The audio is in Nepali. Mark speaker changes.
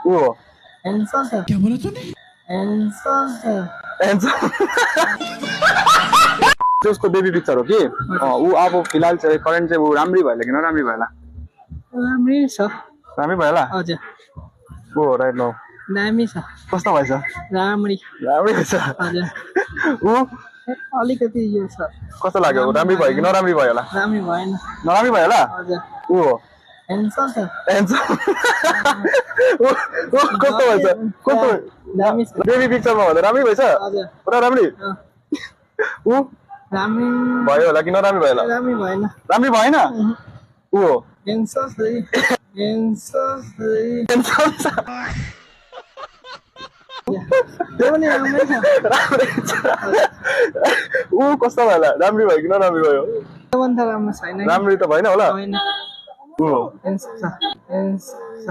Speaker 1: ऊ हो
Speaker 2: ह्यान्डसम छ
Speaker 3: क्या बोला तूने?
Speaker 2: ह्यान्डसम छ
Speaker 1: ह्यान्डसम त्यो उसको बेबी पिक्चर हो कि ऊ अब फिलहाल चाहिँ करेन्ट चाहिँ ऊ राम्री भयो कि नराम्री भयो
Speaker 2: राम्रै छ
Speaker 1: राम्रै भयो होला
Speaker 2: हजुर
Speaker 1: ऊ हो राइट नो
Speaker 2: दामी छ
Speaker 1: कस्तो भएछ
Speaker 2: राम्री
Speaker 1: राम्रै भएछ
Speaker 2: हजुर
Speaker 1: ऊ
Speaker 2: अलिकति यो छ
Speaker 1: कस्तो लाग्यो राम्री भयो कि नराम्री भयो होला
Speaker 2: राम्रै भएन
Speaker 1: नराम्री भयो होला
Speaker 2: हजुर
Speaker 1: ऊ हो
Speaker 2: ह्यान्डसम छ
Speaker 1: ह्यान्डसम ऊ कस्तो भएछ कस्तो
Speaker 2: दामी छ
Speaker 1: बेबी पिक्चरमा भन्दा राम्रै भएछ
Speaker 2: हजुर
Speaker 1: पुरा राम्री ऊ
Speaker 2: राम्रै
Speaker 1: भयो होला कि नराम्री भयो होला
Speaker 2: राम्रै भएन
Speaker 1: राम्री भएन ऊ हो
Speaker 2: ह्यान्डसम छ ह्यान्डसम छ
Speaker 1: ह्यान्डसम छ
Speaker 2: त्यो पनि राम्रै छ
Speaker 1: राम्रै छ ऊ कस्तो भयो होला राम्री भयो कि नराम्री भयो
Speaker 2: त्योभन्दा राम्रो छैन
Speaker 1: राम्री त भएन होला
Speaker 2: होइन
Speaker 1: ऊ हो
Speaker 2: ह्यान्डसम छ